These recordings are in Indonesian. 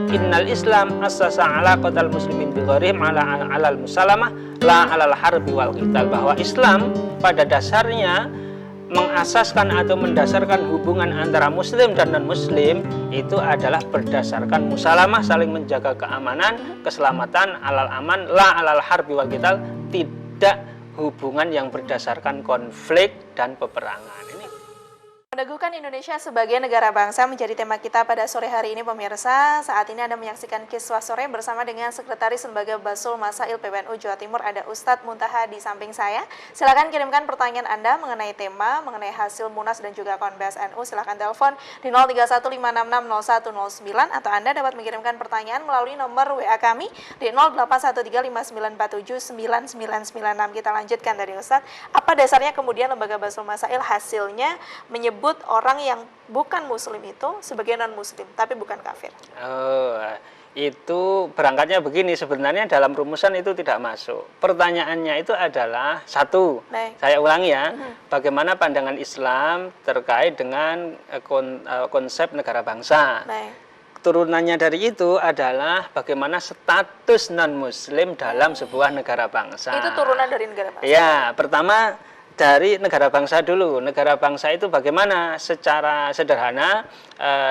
innal Islam assasa ala qatal muslimin bi ghairihim alal musalamah la alal harbi wal qital, bahwa Islam pada dasarnya mengasaskan atau mendasarkan hubungan antara muslim dan non muslim itu adalah berdasarkan musalamah, saling menjaga keamanan, keselamatan, alal aman, la alal harbi wal qital, tidak hubungan yang berdasarkan konflik dan peperangan. Meneguhkan Indonesia sebagai negara bangsa menjadi tema kita pada sore hari ini, pemirsa. Saat ini Anda menyaksikan Kiswah Sore bersama dengan Sekretaris Lembaga Basul Masail PBNU Jawa Timur, ada Ustadz Muntaha di samping saya. Silakan kirimkan pertanyaan Anda mengenai tema, mengenai hasil Munas dan juga Konbes NU. Silakan telepon di 0315660109 atau Anda dapat mengirimkan pertanyaan melalui nomor WA kami di 081359479996. Kita lanjutkan dari Ustadz. Apa dasarnya kemudian Lembaga Basul Masail hasilnya menyebut orang yang bukan muslim itu sebagai non-muslim, tapi bukan kafir? Itu berangkatnya begini, sebenarnya dalam rumusan itu tidak masuk. Pertanyaannya itu adalah satu, saya ulangi ya, bagaimana pandangan Islam terkait dengan konsep negara bangsa. Turunannya dari itu adalah bagaimana status non-muslim dalam sebuah negara bangsa. Itu turunan dari negara bangsa? Ya, pertama dari negara bangsa dulu. Negara bangsa itu bagaimana? Secara sederhana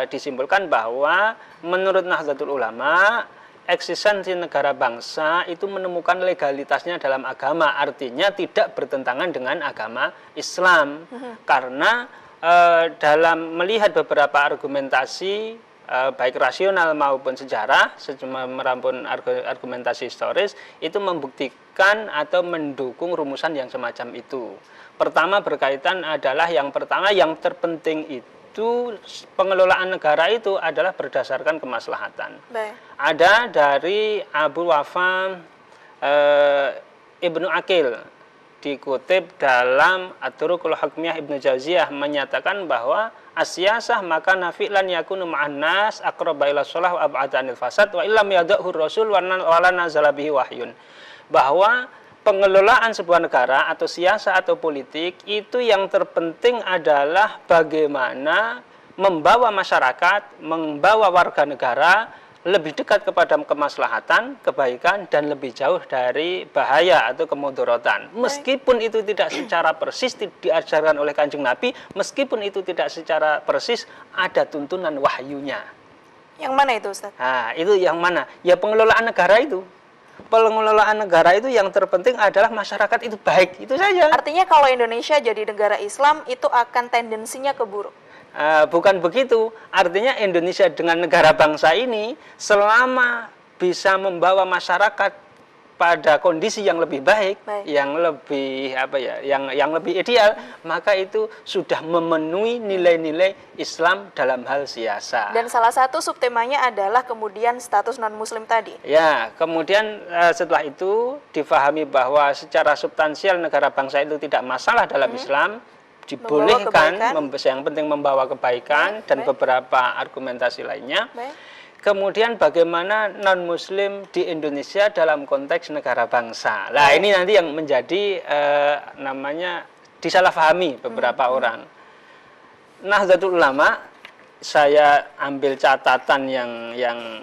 disimpulkan bahwa menurut Nahdlatul Ulama, eksistensi negara bangsa itu menemukan legalitasnya dalam agama, artinya tidak bertentangan dengan agama Islam. Karena dalam melihat beberapa argumentasi baik rasional maupun sejarah, merampun argumentasi historis, itu membuktikan atau mendukung rumusan yang semacam itu. Pertama berkaitan adalah yang terpenting itu pengelolaan negara itu adalah berdasarkan kemaslahatan. Ada dari Abu Wafa Ibnu Aqil, dikutip dalam At-Turuqul Hukmiyah Ibnu Jauziyah, menyatakan bahwa asyasah maka nafi'lan yakunu ma'an nas aqraba ila shalah wa ab'ada anil fasad wa illam yada'hu rasul wa la nazala bihi wahyun. Bahwa pengelolaan sebuah negara atau siasa atau politik itu yang terpenting adalah bagaimana membawa masyarakat, membawa warga negara lebih dekat kepada kemaslahatan, kebaikan, dan lebih jauh dari bahaya atau kemudorotan. Meskipun itu tidak secara persis diajarkan oleh Kanjeng Nabi, meskipun itu tidak secara persis ada tuntunan wahyunya. Yang mana itu, Ustaz? Nah, itu yang mana? Ya pengelolaan negara itu. Pengelolaan negara itu yang terpenting adalah masyarakat itu baik, itu saja. Artinya kalau Indonesia jadi negara Islam itu akan tendensinya ke buruk? Bukan begitu, artinya Indonesia dengan negara bangsa ini selama bisa membawa masyarakat pada kondisi yang lebih baik, yang lebih yang lebih ideal, maka itu sudah memenuhi nilai-nilai Islam dalam hal siasa. Dan salah satu subtemanya adalah kemudian status non-muslim tadi. Ya, kemudian setelah itu difahami bahwa secara substansial negara bangsa itu tidak masalah dalam Islam, dibolehkan, yang penting membawa kebaikan dan beberapa argumentasi lainnya. Kemudian bagaimana non-muslim di Indonesia dalam konteks negara bangsa. Nah, ini nanti yang menjadi disalahpahami beberapa orang. Nahdlatul Ulama, saya ambil catatan yang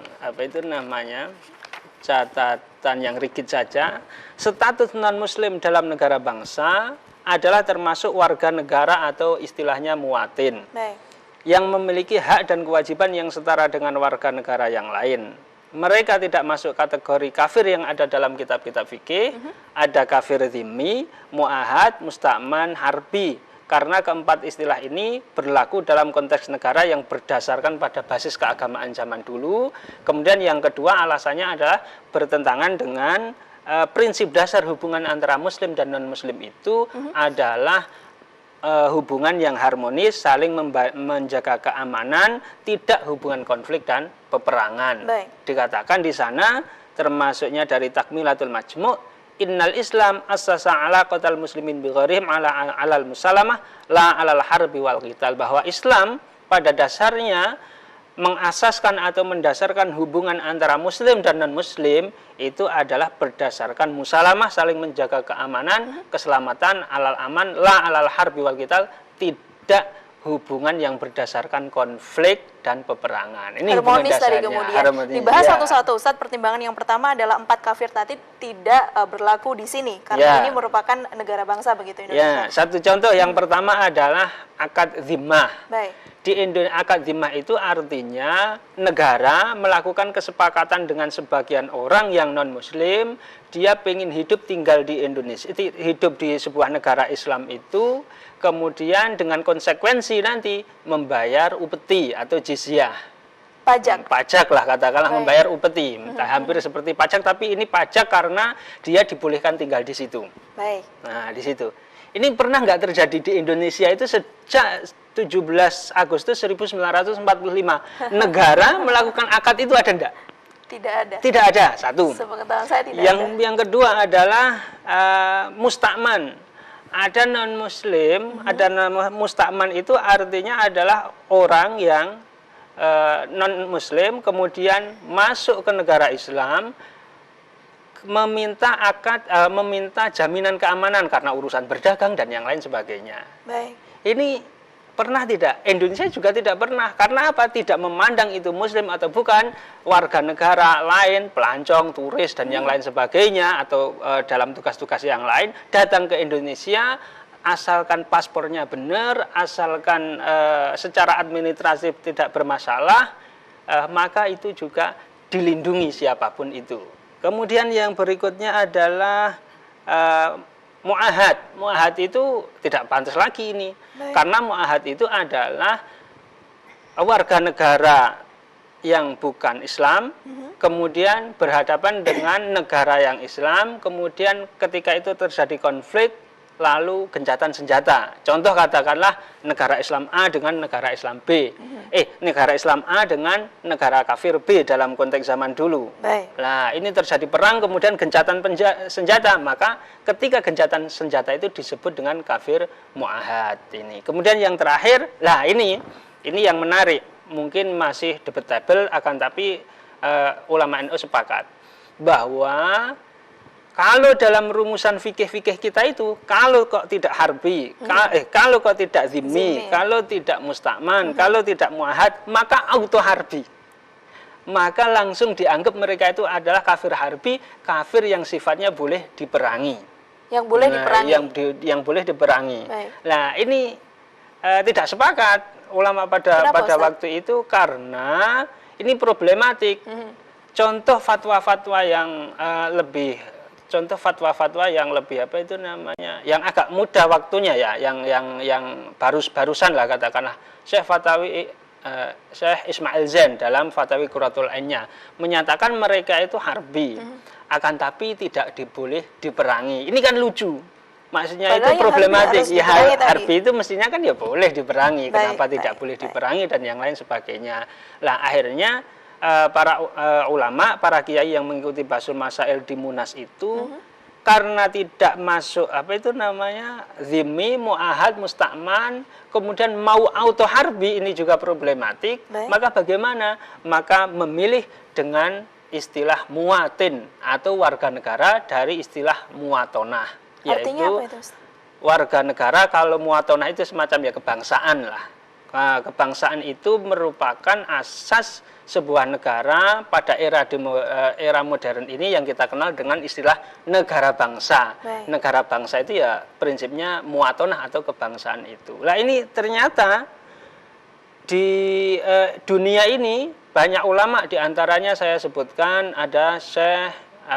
catatan yang rigid saja. Status non-muslim dalam negara bangsa adalah termasuk warga negara atau istilahnya muwatin. Yang memiliki hak dan kewajiban yang setara dengan warga negara yang lain. Mereka tidak masuk kategori kafir yang ada dalam kitab-kitab fikih. Ada kafir dhimmi, mu'ahad, musta'man, harbi. Karena keempat istilah ini berlaku dalam konteks negara yang berdasarkan pada basis keagamaan zaman dulu. Kemudian yang kedua alasannya adalah bertentangan dengan prinsip dasar hubungan antara muslim dan non-muslim itu adalah hubungan yang harmonis, saling menjaga keamanan, tidak hubungan konflik dan peperangan. Dikatakan di sana, termasuknya dari Takmilatul Majmu', innal Islam assasa ala qatal muslimin bi ghairihim alal musalamah la alal harbi wal qital, bahwa Islam pada dasarnya mengasaskan atau mendasarkan hubungan antara muslim dan non-muslim itu adalah berdasarkan musalamah, saling menjaga keamanan, keselamatan, alal aman, la alal harbi wal qital, tidak hubungan yang berdasarkan konflik dan peperangan. Ini hubungan Harmonis tadi dasarnya. kemudian. Harmonis, Dibahas ya. satu-satu, Ustadz. Pertimbangan yang pertama adalah 4 kafir tadi tidak berlaku di sini karena Ya. ini merupakan negara bangsa begitu Ya, Indonesia. satu contoh yang pertama adalah akad zimmah. Baik. Di Indonesia, akad zimmah itu artinya negara melakukan kesepakatan dengan sebagian orang yang non-muslim, dia pengen hidup tinggal di Indonesia, hidup di sebuah negara Islam itu, kemudian dengan konsekuensi nanti membayar upeti atau jizyah. Pajak lah katakanlah. Baik. Membayar upeti, hampir seperti pajak, tapi ini pajak karena dia dibolehkan tinggal di situ. Baik. Nah, di situ. Ini pernah nggak terjadi di Indonesia itu sejak 17 Agustus 1945. Negara melakukan akad itu ada enggak? Tidak ada. Tidak ada, satu. Sepengetahuan saya tidak ada. Yang kedua adalah mustakman. Ada non-muslim, ada mustakman itu artinya adalah orang yang non-muslim kemudian masuk ke negara Islam, meminta meminta jaminan keamanan karena urusan berdagang dan yang lain sebagainya. Baik. Ini pernah tidak? Indonesia juga tidak pernah. Karena apa? Tidak memandang itu muslim atau bukan, warga negara lain, pelancong, turis dan yang lain sebagainya, atau dalam tugas-tugas yang lain datang ke Indonesia, asalkan paspornya benar, asalkan secara administratif tidak bermasalah, maka itu juga dilindungi siapapun itu. Kemudian yang berikutnya adalah mu'ahad. Mu'ahad itu tidak pantas lagi ini. Baik. Karena mu'ahad itu adalah warga negara yang bukan Islam, kemudian berhadapan dengan negara yang Islam, kemudian ketika itu terjadi konflik, lalu gencatan senjata. Contoh katakanlah negara Islam A dengan negara Islam B. Negara Islam A dengan negara kafir B dalam konteks zaman dulu. Baik. Nah, ini terjadi perang kemudian gencatan senjata, maka ketika gencatan senjata itu disebut dengan kafir mu'ahad ini. Kemudian yang terakhir, ini yang menarik, mungkin masih debatable akan tapi ulama NU sepakat bahwa kalau dalam rumusan fikih-fikih kita itu, kalau kok tidak harbi, kalau kok tidak zimmi, kalau tidak mustakman, kalau tidak muahad, maka auto harbi. Maka langsung dianggap mereka itu adalah kafir harbi, kafir yang sifatnya boleh diperangi. Yang boleh diperangi. Yang boleh diperangi. Baik. Nah, ini tidak sepakat ulama pada waktu itu karena ini problematik. Contoh fatwa-fatwa yang contoh fatwa-fatwa yang lebih apa itu namanya, yang agak muda waktunya ya, yang barusan lah katakanlah, Syekh Ismail Zain dalam Fatawi Qurratul Ain-nya menyatakan mereka itu harbi, akan tapi tidak boleh diperangi. Ini kan lucu. Maksudnya padahal itu problematik. Ya, harbi itu mestinya kan ya boleh diperangi. Kenapa tidak boleh diperangi dan yang lain sebagainya. Lah akhirnya para ulama, para kiai yang mengikuti Basul Masail di Munas itu karena tidak masuk apa itu namanya zimmi, mu'ahad, mustakman, kemudian mau auto harbi, ini juga problematik. Baik. Maka bagaimana? Maka memilih dengan istilah muwatin atau warga negara dari istilah muwatonah. Artinya yaitu apa itu, Ustaz? Warga negara, kalau muwatonah itu semacam ya kebangsaan lah. Kebangsaan itu merupakan asas sebuah negara pada era modern ini yang kita kenal dengan istilah negara bangsa. Baik. Negara bangsa itu ya prinsipnya muwatonah atau kebangsaan itu. Nah ini ternyata di dunia ini banyak ulama, diantaranya saya sebutkan ada Syekh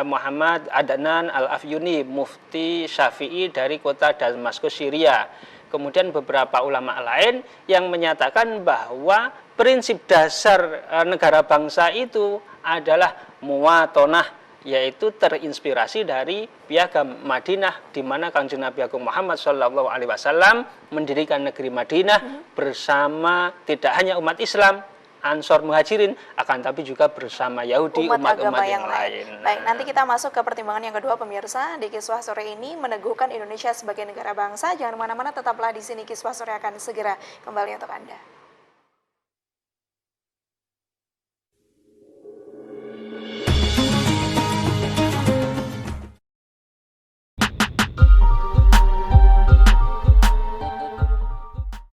Muhammad Adnan Al-Afyuni, mufti Syafi'i dari kota Damaskus, Syria. Kemudian beberapa ulama lain yang menyatakan bahwa prinsip dasar negara bangsa itu adalah muwatonah, yaitu terinspirasi dari Piagam Madinah, di mana Kanjeng Nabi Agung Muhammad SAW mendirikan negeri Madinah bersama tidak hanya umat Islam, Ansor Muhajirin, akan tapi juga bersama Yahudi, umat-umat yang lain. Baik, nanti kita masuk ke pertimbangan yang kedua pemirsa. Di Kiswah Sore ini meneguhkan Indonesia sebagai negara bangsa. Jangan kemana-mana, tetaplah di sini. Kiswah Sore akan segera kembali untuk Anda.